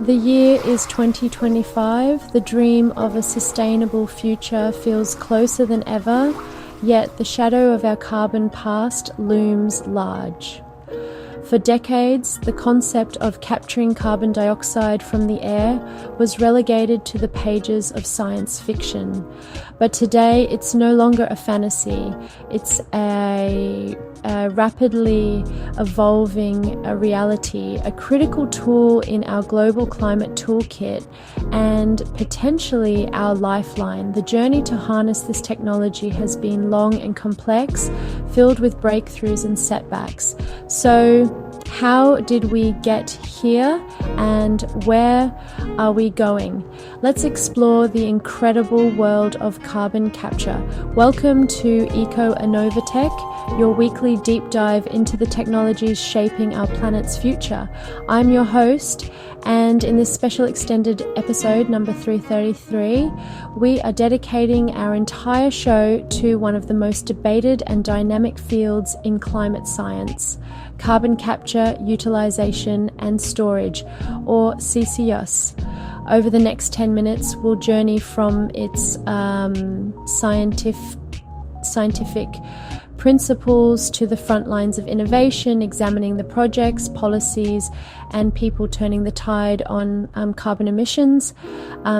The year is 2025. The dream of a sustainable future feels closer than ever, yet the shadow of our carbon past looms large. For decades, the concept of capturing carbon dioxide from the air was relegated to the pages of science fiction. But today, it's no longer a fantasy. It's a rapidly evolving reality, a critical tool in our global climate toolkit, and potentially our lifeline. The journey to harness this technology has been long and complex, filled with breakthroughs and setbacks. So, how did we get here and where are we going? Let's explore the incredible world of carbon capture. Welcome to Eco Innovatech, your weekly deep dive into the technologies shaping our planet's future. I'm your host, and in this special extended episode, number 333, we are dedicating our entire show to one of the most debated and dynamic fields in climate science: carbon capture, utilization, and storage, or CCUS. Over the next 10 minutes, we'll journey from its scientific principles to the front lines of innovation, examining the projects, policies, and people turning the tide on carbon emissions.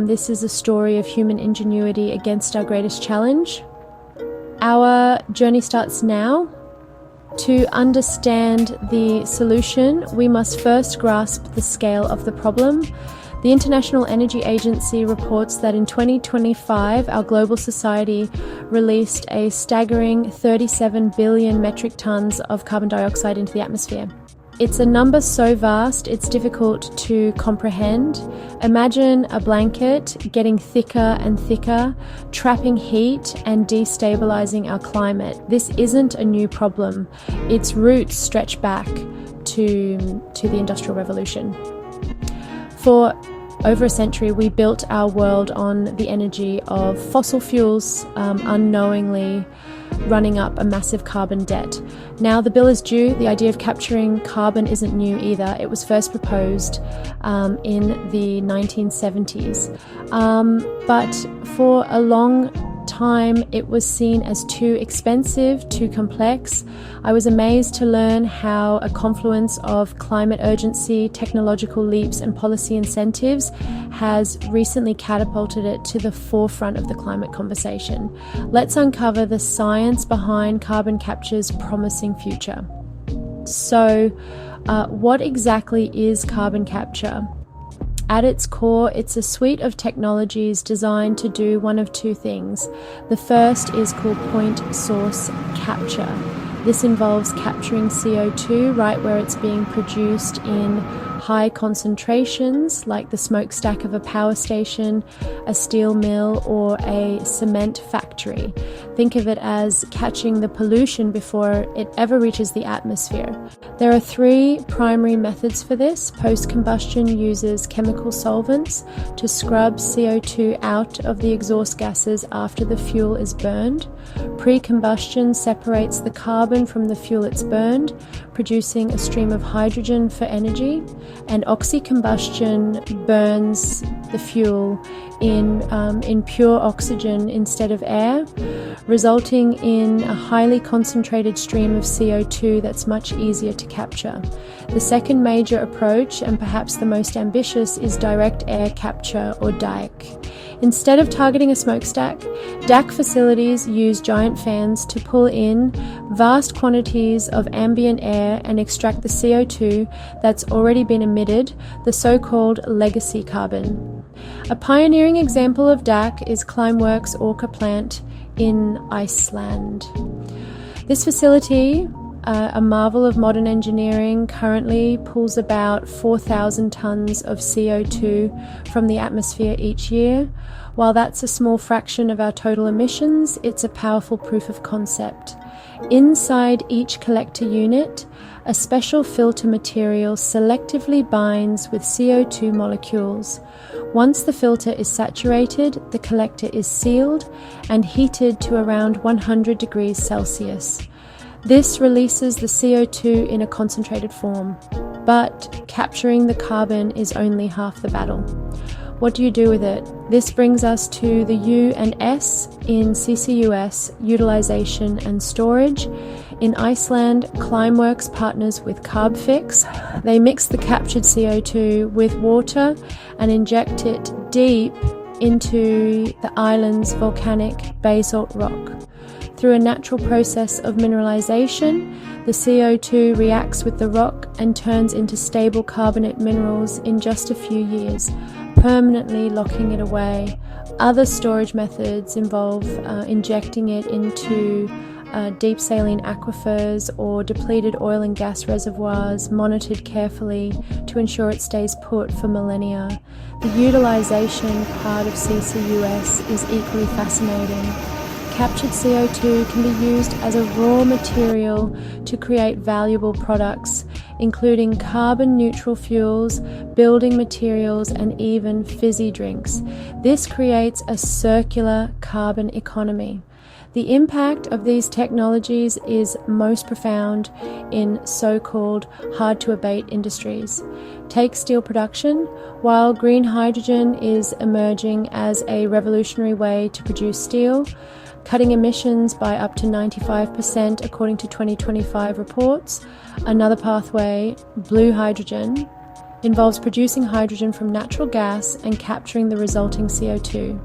This is a story of human ingenuity against our greatest challenge. Our journey starts now. To understand the solution, we must first grasp the scale of the problem. The International Energy Agency reports that in 2025, our global society released a staggering 37 billion metric tons of carbon dioxide into the atmosphere. It's a number so vast, it's difficult to comprehend. Imagine a blanket getting thicker and thicker, trapping heat and destabilizing our climate. This isn't a new problem. Its roots stretch back to the Industrial Revolution. For over a century, we built our world on the energy of fossil fuels, unknowingly running up a massive carbon debt. Now the bill is due. The idea of capturing carbon isn't new either. It was first proposed in the 1970s. But for a long time, it was seen as too expensive, too complex. I was amazed to learn how a confluence of climate urgency, technological leaps, and policy incentives has recently catapulted it to the forefront of the climate conversation. Let's uncover the science behind carbon capture's promising future. So, what exactly is carbon capture? At its core, it's a suite of technologies designed to do one of two things. The first is called point source capture. This involves capturing CO2 right where it's being produced in high concentrations, like the smokestack of a power station, a steel mill, or a cement factory. Think of it as catching the pollution before it ever reaches the atmosphere. There are three primary methods for this. Post-combustion uses chemical solvents to scrub CO2 out of the exhaust gases after the fuel is burned. Pre-combustion separates the carbon from the fuel it's burned, producing a stream of hydrogen for energy. And oxy-combustion burns the fuel in pure oxygen instead of air, resulting in a highly concentrated stream of CO2 that's much easier to capture. The second major approach, and perhaps the most ambitious, is direct air capture, or DAC. Instead of targeting a smokestack, DAC facilities use giant fans to pull in vast quantities of ambient air and extract the CO2 that's already been emitted, the so-called legacy carbon. A pioneering example of DAC is Climeworks Orca plant in Iceland. This facility, a marvel of modern engineering, currently pulls about 4,000 tons of CO2 from the atmosphere each year. While that's a small fraction of our total emissions, it's a powerful proof of concept. Inside each collector unit, a special filter material selectively binds with CO2 molecules. Once the filter is saturated, the collector is sealed and heated to around 100 degrees Celsius. This releases the CO2 in a concentrated form. but capturing the carbon is only half the battle. What do you do with it? This brings us to the U and S in CCUS, utilization and storage. In Iceland, Climeworks partners with Carbfix. They mix the captured CO2 with water and inject it deep into the island's volcanic basalt rock. Through a natural process of mineralization, the CO2 reacts with the rock and turns into stable carbonate minerals in just a few years, permanently locking it away. Other storage methods involve injecting it into deep saline aquifers or depleted oil and gas reservoirs, monitored carefully to ensure it stays put for millennia. The utilization part of CCUS is equally fascinating. Captured CO2 can be used as a raw material to create valuable products, including carbon-neutral fuels, building materials, and even fizzy drinks. This creates a circular carbon economy. The impact of these technologies is most profound in so-called hard-to-abate industries. Take steel production. While green hydrogen is emerging as a revolutionary way to produce steel, cutting emissions by up to 95% according to 2025 reports. Another pathway, blue hydrogen, involves producing hydrogen from natural gas and capturing the resulting CO2.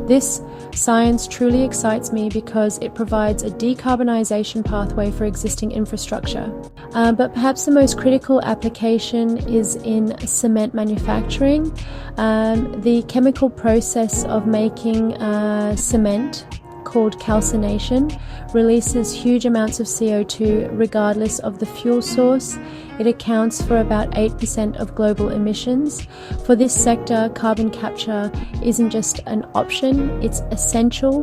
This science truly excites me because it provides a decarbonization pathway for existing infrastructure. But perhaps the most critical application is in cement manufacturing. The chemical process of making cement, called calcination, releases huge amounts of CO2 regardless of the fuel source. It accounts for about 8% of global emissions. For this sector, carbon capture isn't just an option, it's essential.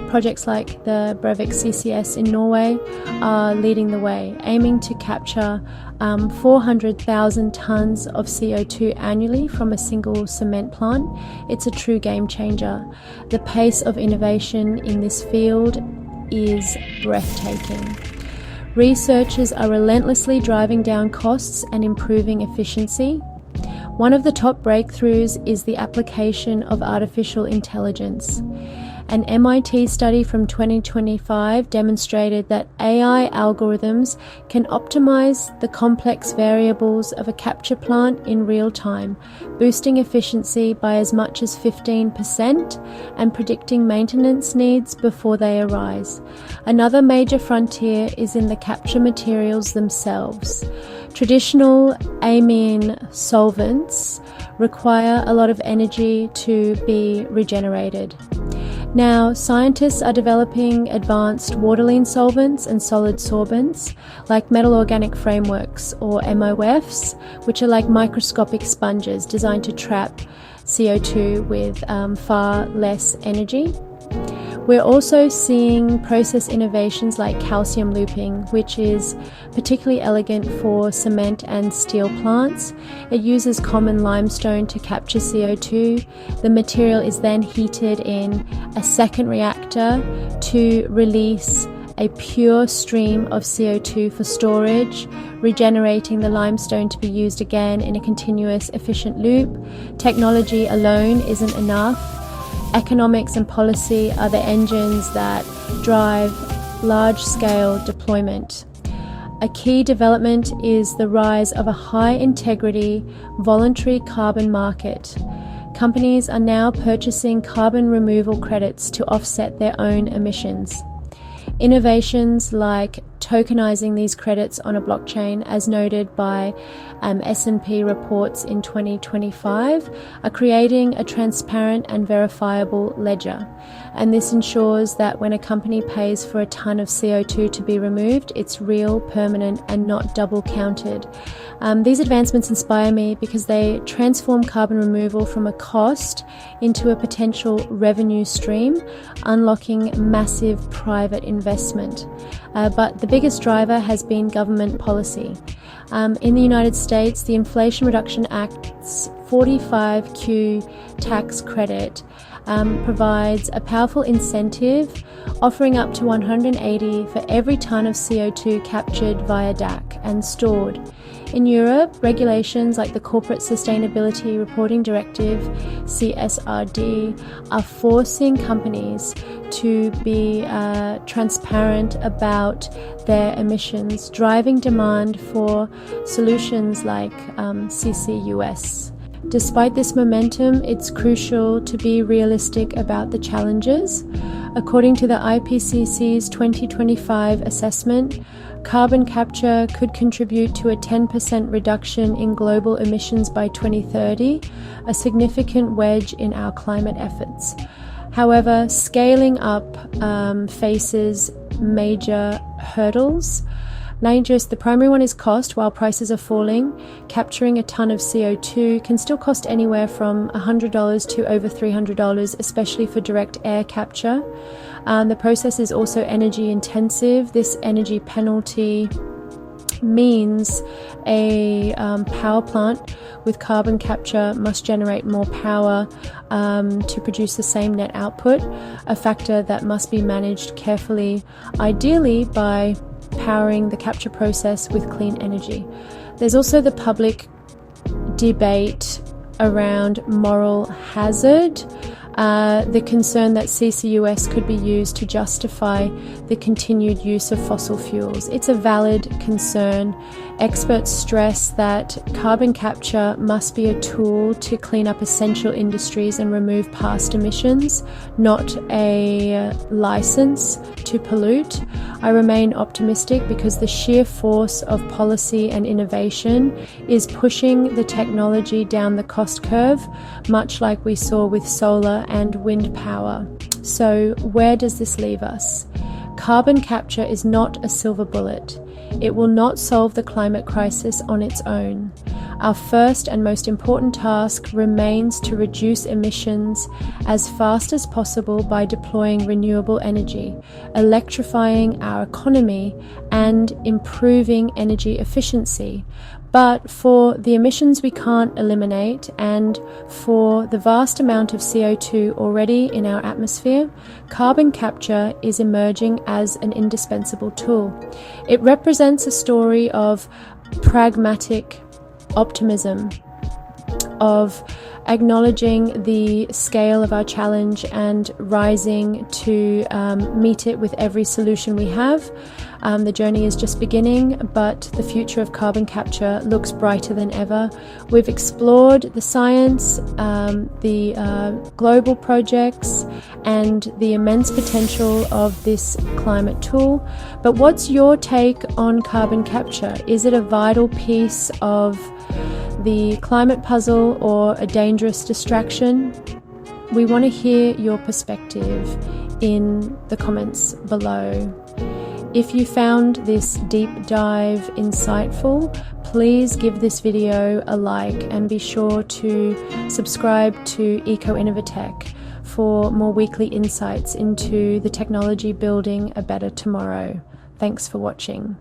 Projects like the Brevik CCS in Norway are leading the way, aiming to capture 400,000 tons of CO2 annually from a single cement plant. It's a true game changer. The pace of innovation in this field is breathtaking. Researchers are relentlessly driving down costs and improving efficiency. One of the top breakthroughs is the application of artificial intelligence. An MIT study from 2025 demonstrated that AI algorithms can optimize the complex variables of a capture plant in real time, boosting efficiency by as much as 15% and predicting maintenance needs before they arise. Another major frontier is in the capture materials themselves. Traditional amine solvents require a lot of energy to be regenerated. Now, scientists are developing advanced water-lean solvents and solid sorbents like metal organic frameworks or MOFs, which are like microscopic sponges designed to trap CO2 with far less energy. We're also seeing process innovations like calcium looping, which is particularly elegant for cement and steel plants. It uses common limestone to capture CO2. The material is then heated in a second reactor to release a pure stream of CO2 for storage, regenerating the limestone to be used again in a continuous, efficient loop. Technology alone isn't enough. Economics and policy are the engines that drive large-scale deployment. A key development is the rise of a high-integrity, voluntary carbon market. Companies are now purchasing carbon removal credits to offset their own emissions. Innovations like tokenizing these credits on a blockchain, as noted by S&P reports in 2025, are creating a transparent and verifiable ledger. And this ensures that when a company pays for a ton of CO2 to be removed, it's real, permanent, and not double counted. These advancements inspire me because they transform carbon removal from a cost into a potential revenue stream, unlocking massive private investment. But the biggest driver has been government policy. In the United States, the Inflation Reduction Act's 45Q tax credit provides a powerful incentive, offering up to $180 for every ton of CO2 captured via DAC and stored. In Europe, regulations like the Corporate Sustainability Reporting Directive, CSRD, are forcing companies to be transparent about their emissions, driving demand for solutions like CCUS. Despite this momentum, it's crucial to be realistic about the challenges. According to the IPCC's 2025 assessment, carbon capture could contribute to a 10% reduction in global emissions by 2030, a significant wedge in our climate efforts. However, scaling up faces major hurdles. The primary one is cost. While prices are falling, capturing a ton of CO2 can still cost anywhere from $100 to over $300, especially for direct air capture. The process is also energy intensive. This energy penalty means a power plant with carbon capture must generate more power to produce the same net output, a factor that must be managed carefully, ideally by powering the capture process with clean energy. There's also the public debate around moral hazard, the concern that CCUS could be used to justify the continued use of fossil fuels. It's a valid concern. Experts stress that carbon capture must be a tool to clean up essential industries and remove past emissions, not a license to pollute. I remain optimistic because the sheer force of policy and innovation is pushing the technology down the cost curve, much like we saw with solar and wind power. So, where does this leave us? Carbon capture is not a silver bullet. It will not solve the climate crisis on its own. Our first and most important task remains to reduce emissions as fast as possible by deploying renewable energy, electrifying our economy, and improving energy efficiency. But for the emissions we can't eliminate, and for the vast amount of CO2 already in our atmosphere, carbon capture is emerging as an indispensable tool. It represents a story of pragmatic optimism, of acknowledging the scale of our challenge and rising to meet it with every solution we have. The journey is just beginning, but the future of carbon capture looks brighter than ever. We've explored the science, the global projects, and the immense potential of this climate tool. But what's your take on carbon capture? Is it a vital piece of the climate puzzle or a dangerous distraction? We want to hear your perspective in the comments below. If you found this deep dive insightful, please give this video a like and be sure to subscribe to Eco Innovatech for more weekly insights into the technology building a better tomorrow. Thanks for watching.